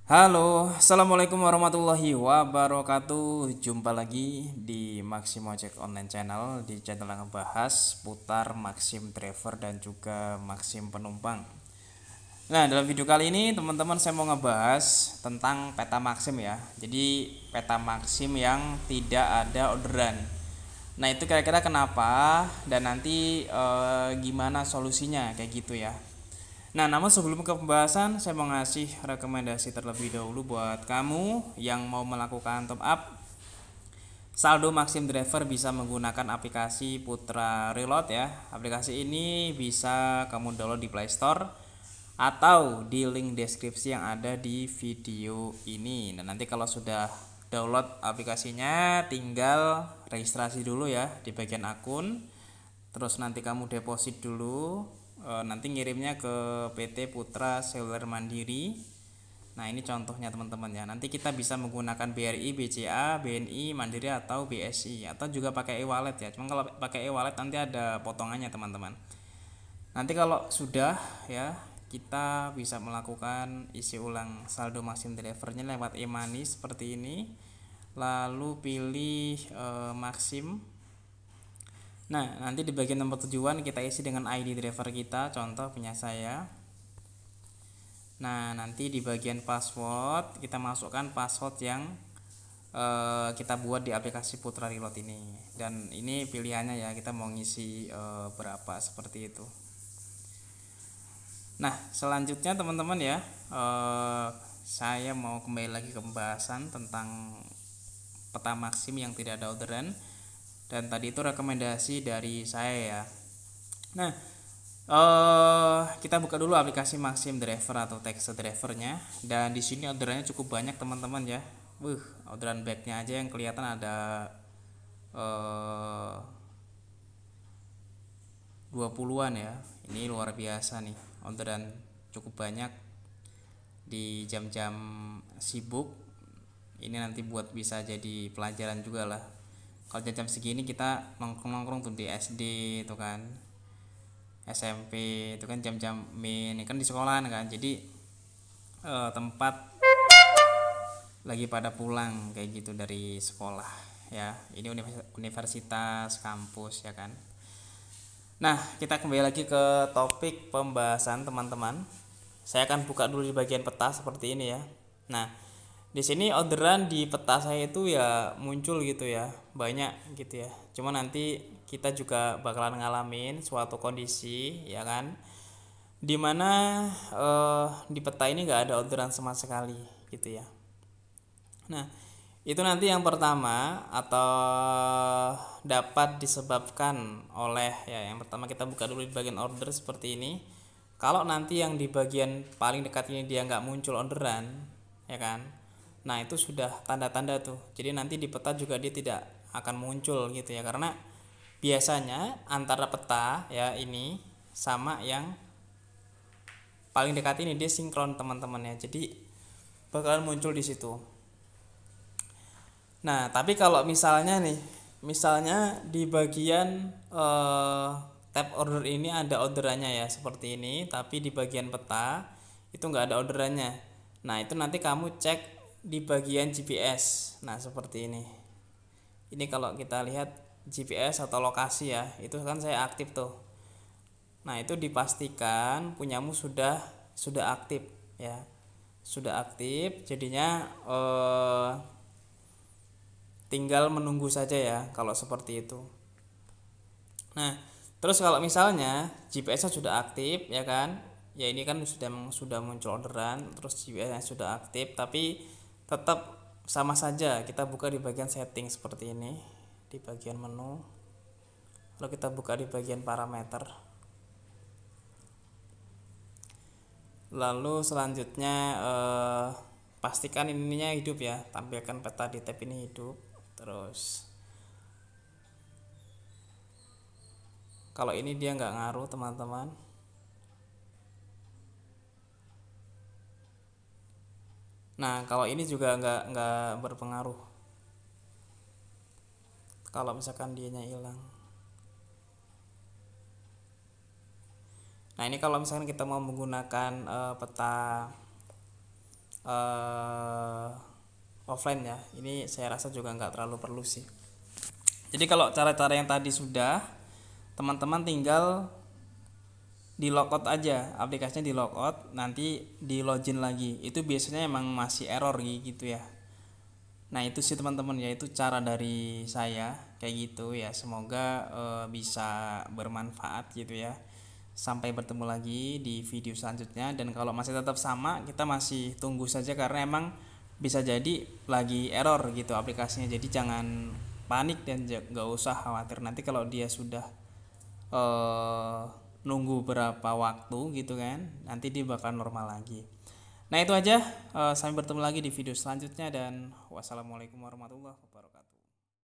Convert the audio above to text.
Halo, assalamualaikum warahmatullahi wabarakatuh. Jumpa lagi di Maxim Ojek Online Channel, di channel yang ngebahas putar Maxim driver dan juga Maxim penumpang. Nah, dalam video kali ini teman-teman saya mau ngebahas tentang peta Maxim ya. Jadi peta Maxim yang tidak ada orderan. Nah, itu kira-kira kenapa dan nanti gimana solusinya kayak gitu ya. Nah, namun sebelum ke pembahasan, saya mau ngasih rekomendasi terlebih dahulu buat kamu yang mau melakukan top up saldo Maxim Driver. Bisa menggunakan aplikasi Putra Reload ya. Aplikasi ini bisa kamu download di Play Store atau di link deskripsi yang ada di video ini. Nah, nanti kalau sudah download aplikasinya, tinggal registrasi dulu ya di bagian akun. Terus nanti kamu deposit dulu, nanti ngirimnya ke PT Putra Seluler Mandiri. Nah, ini contohnya teman-teman ya. Nanti kita bisa menggunakan BRI, BCA, BNI, Mandiri atau BSI atau juga pakai e-wallet ya. Cuma kalau pakai e-wallet nanti ada potongannya teman-teman. Nanti kalau sudah ya, kita bisa melakukan isi ulang saldo Maxim Drivernya lewat e-money seperti ini. Lalu pilih Maxim. Nah, nanti di bagian nomor tujuan kita isi dengan ID driver kita, contoh punya saya. Nah, nanti di bagian password kita masukkan password yang kita buat di aplikasi Putra Reload ini. Dan ini pilihannya ya, kita mau ngisi berapa seperti itu. Nah, selanjutnya teman-teman ya, saya mau kembali lagi ke pembahasan tentang peta Maxim yang tidak ada orderan. Dan tadi itu rekomendasi dari saya ya. Nah, kita buka dulu aplikasi Maxim Driver atau Taxi Drivernya. Dan di sini orderannya cukup banyak teman-teman ya. Orderan bagnya aja yang kelihatan ada 20-an ya. Ini luar biasa nih. Orderan cukup banyak di jam-jam sibuk. Ini nanti buat bisa jadi pelajaran juga lah. Kalau jam-jam segini kita nongkrong-nongkrong tuh di SD itu kan, SMP itu kan jam-jam main kan di sekolahan kan. Jadi tempat lagi pada pulang kayak gitu dari sekolah ya. Ini universitas, kampus ya kan. Nah, kita kembali lagi ke topik pembahasan teman-teman. Saya akan buka dulu di bagian peta seperti ini ya. Nah, di sini orderan di peta saya itu ya muncul gitu ya, banyak gitu ya. Cuma nanti kita juga bakalan ngalamin suatu kondisi ya kan, dimana di peta ini nggak ada orderan sama sekali gitu ya. Nah, itu nanti yang pertama atau dapat disebabkan oleh ya, yang pertama kita buka dulu di bagian order seperti ini. Kalau nanti yang di bagian paling dekat ini dia nggak muncul orderan ya kan, nah itu sudah tanda-tanda tuh. Jadi nanti di peta juga dia tidak akan muncul gitu ya, karena biasanya antara peta ya ini sama yang paling dekat ini dia sinkron teman-teman ya. Jadi bakalan muncul di situ. Nah, tapi kalau misalnya nih, misalnya di bagian tab order ini ada orderannya ya seperti ini, tapi di bagian peta itu nggak ada orderannya. Nah, itu nanti kamu cek di bagian GPS. Nah, seperti ini. Ini kalau kita lihat GPS atau lokasi ya, itu kan saya aktif tuh. Nah, itu dipastikan punyamu sudah aktif ya. Sudah aktif, jadinya tinggal menunggu saja ya kalau seperti itu. Nah, terus kalau misalnya GPS-nya sudah aktif ya kan, ya ini kan sudah muncul orderan, terus GPS-nya sudah aktif, tapi tetap sama saja kita buka di bagian setting seperti ini, di bagian menu. Lalu kita buka di bagian parameter. Lalu selanjutnya pastikan ininya hidup ya, tampilkan peta di tab ini hidup. Terus kalau ini dia nggak ngaruh teman-teman. Nah, kalau ini juga nggak berpengaruh kalau misalkan dianya hilang. Nah, ini kalau misalkan kita mau menggunakan peta eh, offline ya. Ini saya rasa juga nggak terlalu perlu sih. Jadi kalau cara-cara yang tadi sudah, teman-teman tinggal di logout aja, aplikasinya di logout, nanti di login lagi. Itu biasanya emang masih error gitu ya. Nah itu sih teman-teman ya, itu cara dari saya kayak gitu ya. Semoga bisa bermanfaat gitu ya. Sampai bertemu lagi di video selanjutnya, dan kalau masih tetap sama kita masih tunggu saja karena emang bisa jadi lagi error gitu aplikasinya. Jadi jangan panik dan nggak usah khawatir, nanti kalau dia sudah eh, nunggu berapa waktu gitu kan, nanti dia bakal normal lagi. Nah itu aja, sampai bertemu lagi di video selanjutnya dan wassalamualaikum warahmatullahi wabarakatuh.